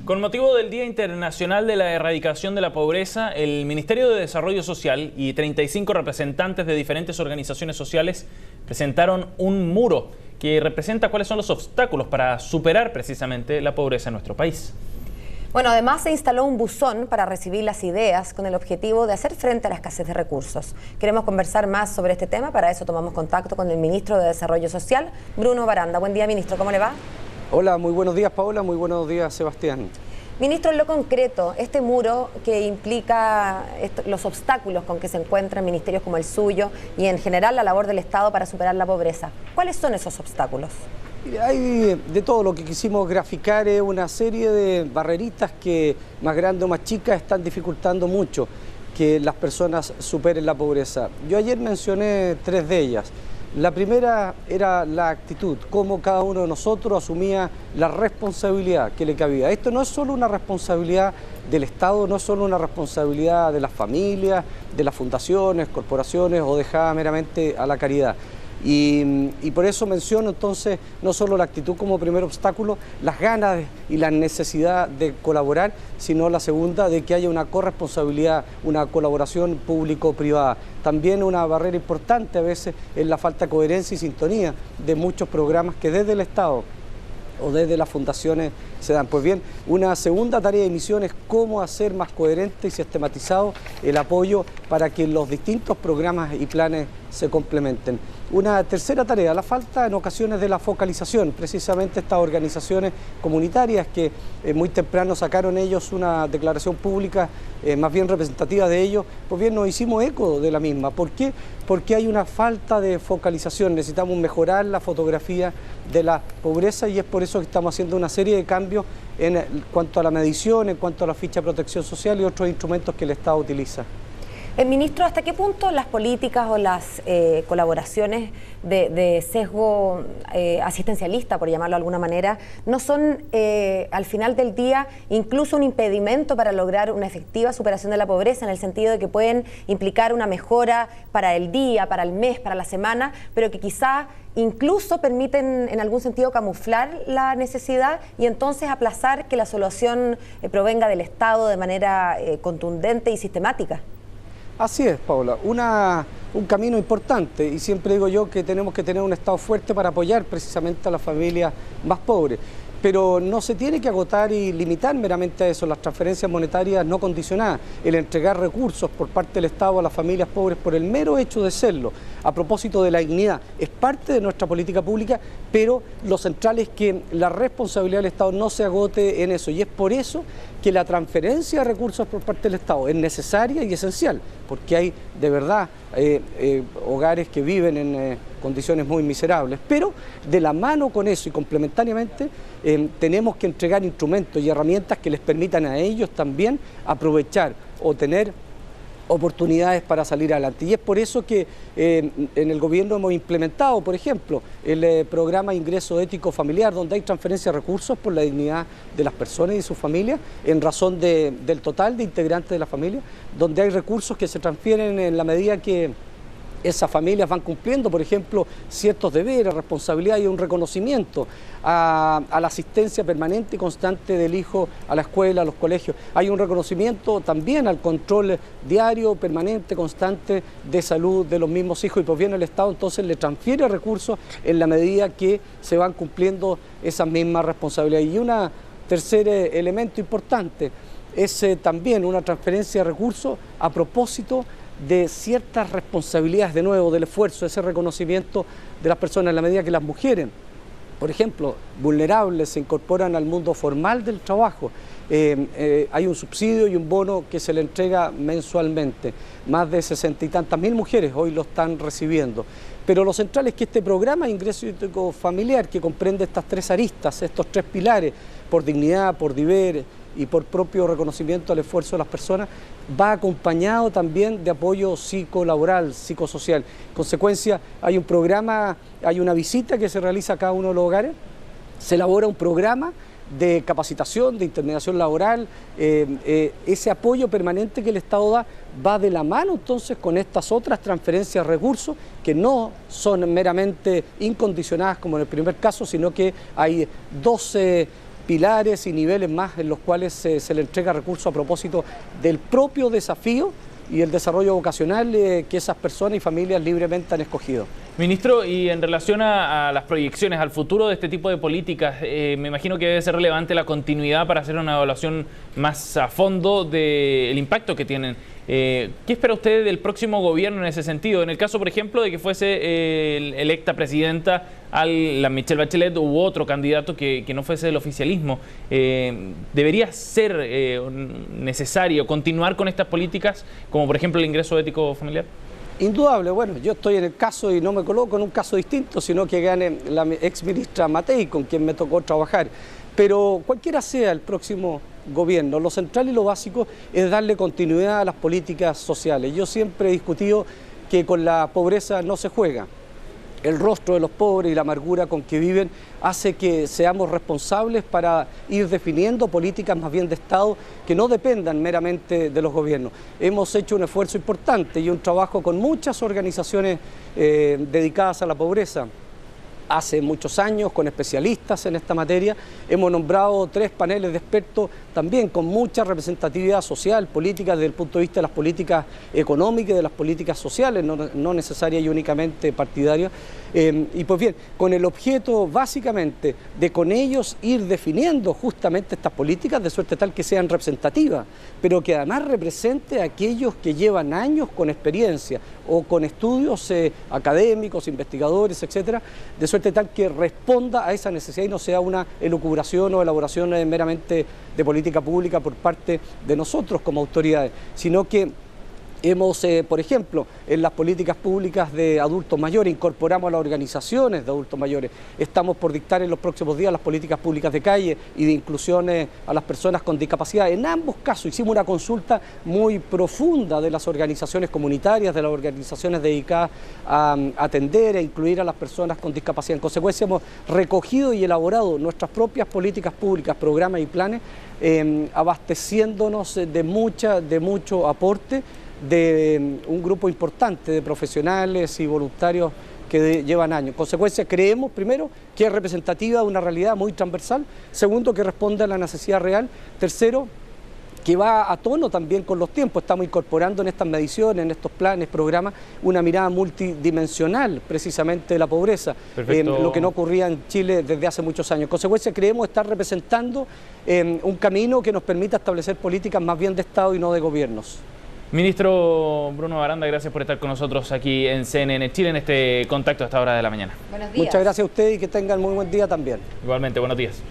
Con motivo del Día Internacional de la Erradicación de la Pobreza, el Ministerio de Desarrollo Social y 35 representantes de diferentes organizaciones sociales presentaron un muro que representa cuáles son los obstáculos para superar precisamente la pobreza en nuestro país. Bueno, además se instaló un buzón para recibir las ideas con el objetivo de hacer frente a la escasez de recursos. Queremos conversar más sobre este tema, para eso tomamos contacto con el Ministro de Desarrollo Social, Bruno Baranda. Buen día, Ministro, ¿cómo le va? Hola, muy buenos días, Paola, muy buenos días, Sebastián. Ministro, en lo concreto, este muro que implica los obstáculos con que se encuentran ministerios como el suyo y en general la labor del Estado para superar la pobreza, ¿cuáles son esos obstáculos? Hay de todo. Lo que quisimos graficar es una serie de barreritas que, más grandes o más chicas, están dificultando mucho que las personas superen la pobreza. Yo ayer mencioné tres de ellas. La primera era la actitud, cómo cada uno de nosotros asumía la responsabilidad que le cabía. Esto no es solo una responsabilidad del Estado, no es solo una responsabilidad de las familias, de las fundaciones, corporaciones o dejada meramente a la caridad. Y por eso menciono entonces no solo la actitud como primer obstáculo, las ganas y la necesidad de colaborar, sino la segunda, de que haya una corresponsabilidad, una colaboración público-privada. También una barrera importante a veces es la falta de coherencia y sintonía de muchos programas que desde el Estado o desde las fundaciones se dan. Pues bien, una segunda tarea de misión es cómo hacer más coherente y sistematizado el apoyo para que los distintos programas y planes se complementen. Una tercera tarea, la falta en ocasiones de la focalización. Precisamente estas organizaciones comunitarias que muy temprano sacaron ellos una declaración pública más bien representativa de ellos, pues bien nos hicimos eco de la misma. ¿Por qué? Porque hay una falta de focalización, necesitamos mejorar la fotografía de la pobreza y es por eso que estamos haciendo una serie de cambios en cuanto a la medición, en cuanto a la ficha de protección social y otros instrumentos que el Estado utiliza. Ministro, ¿hasta qué punto las políticas o las colaboraciones de sesgo asistencialista, por llamarlo de alguna manera, no son al final del día incluso un impedimento para lograr una efectiva superación de la pobreza, en el sentido de que pueden implicar una mejora para el día, para el mes, para la semana, pero que quizá incluso permiten en algún sentido camuflar la necesidad y entonces aplazar que la solución provenga del Estado de manera contundente y sistemática? Así es, Paula, un camino importante, y siempre digo yo que tenemos que tener un Estado fuerte para apoyar precisamente a las familias más pobres, pero no se tiene que agotar y limitar meramente a eso, las transferencias monetarias no condicionadas, el entregar recursos por parte del Estado a las familias pobres por el mero hecho de serlo, a propósito de la dignidad, es parte de nuestra política pública, pero lo central es que la responsabilidad del Estado no se agote en eso, y es por eso que la transferencia de recursos por parte del Estado es necesaria y esencial, porque hay de verdad hogares que viven en condiciones muy miserables, pero de la mano con eso y complementariamente tenemos que entregar instrumentos y herramientas que les permitan a ellos también aprovechar o tener oportunidades para salir adelante. Y es por eso que en el gobierno hemos implementado, por ejemplo, el programa Ingreso Ético Familiar, donde hay transferencia de recursos por la dignidad de las personas y sus familias, en razón del total de integrantes de la familia, donde hay recursos que se transfieren en la medida que esas familias van cumpliendo, por ejemplo, ciertos deberes, responsabilidades y un reconocimiento a la asistencia permanente y constante del hijo a la escuela, a los colegios. Hay un reconocimiento también al control diario, permanente, constante de salud de los mismos hijos, y pues bien el Estado entonces le transfiere recursos en la medida que se van cumpliendo esas mismas responsabilidades. Y un tercer elemento importante es también una transferencia de recursos a propósito de ciertas responsabilidades, de nuevo, del esfuerzo, ese reconocimiento de las personas, en la medida que las mujeres, por ejemplo, vulnerables, se incorporan al mundo formal del trabajo. Hay un subsidio y un bono que se le entrega mensualmente. Más de 60 y tantas mil mujeres hoy lo están recibiendo. Pero lo central es que este programa Ingreso Ético Familiar, que comprende estas tres aristas, estos tres pilares, por dignidad, por deber y por propio reconocimiento al esfuerzo de las personas, va acompañado también de apoyo psicolaboral, psicosocial. En consecuencia, hay un programa, hay una visita que se realiza a cada uno de los hogares, se elabora un programa de capacitación, de intermediación laboral, ese apoyo permanente que el Estado da va de la mano entonces con estas otras transferencias de recursos que no son meramente incondicionadas como en el primer caso, sino que hay 12 pilares y niveles más en los cuales se le entrega recursos a propósito del propio desafío y el desarrollo vocacional que esas personas y familias libremente han escogido. Ministro, y en relación a las proyecciones, al futuro de este tipo de políticas, me imagino que debe ser relevante la continuidad para hacer una evaluación más a fondo del impacto que tienen. ¿Qué espera usted del próximo gobierno en ese sentido? En el caso, por ejemplo, de que fuese electa presidenta la Michelle Bachelet u otro candidato que no fuese del oficialismo, ¿debería ser necesario continuar con estas políticas, como por ejemplo el ingreso ético familiar? Indudable, bueno, yo estoy en el caso y no me coloco en un caso distinto, sino que gane la ex ministra Matei, con quien me tocó trabajar. Pero cualquiera sea el próximo gobierno, lo central y lo básico es darle continuidad a las políticas sociales. Yo siempre he discutido que con la pobreza no se juega. El rostro de los pobres y la amargura con que viven hace que seamos responsables para ir definiendo políticas más bien de Estado que no dependan meramente de los gobiernos. Hemos hecho un esfuerzo importante y un trabajo con muchas organizaciones dedicadas a la pobreza. Hace muchos años, con especialistas en esta materia, hemos nombrado 3 paneles de expertos también con mucha representatividad social, política, desde el punto de vista de las políticas económicas y de las políticas sociales, no necesarias y únicamente partidarias. Y pues bien, con el objeto básicamente de con ellos ir definiendo justamente estas políticas de suerte tal que sean representativas, pero que además represente a aquellos que llevan años con experiencia o con estudios académicos, investigadores, etcétera, de suerte tal que responda a esa necesidad y no sea una elucubración o elaboración meramente de política pública por parte de nosotros como autoridades, sino que hemos, por ejemplo, en las políticas públicas de adultos mayores, incorporamos a las organizaciones de adultos mayores. Estamos por dictar en los próximos días las políticas públicas de calle y de inclusión a las personas con discapacidad. En ambos casos hicimos una consulta muy profunda de las organizaciones comunitarias, de las organizaciones dedicadas a atender e incluir a las personas con discapacidad. En consecuencia, hemos recogido y elaborado nuestras propias políticas públicas, programas y planes, abasteciéndonos de mucho aporte de un grupo importante de profesionales y voluntarios que llevan años. En consecuencia, creemos, primero, que es representativa de una realidad muy transversal. Segundo, que responde a la necesidad real. Tercero, que va a tono también con los tiempos. Estamos incorporando en estas mediciones, en estos planes, programas, una mirada multidimensional precisamente de la pobreza, lo que no ocurría en Chile desde hace muchos años. En consecuencia, creemos estar representando un camino que nos permita establecer políticas más bien de Estado y no de gobiernos. Ministro Bruno Baranda, gracias por estar con nosotros aquí en CNN Chile en este contacto a esta hora de la mañana. Buenos días. Muchas gracias a ustedes y que tengan muy buen día también. Igualmente, buenos días.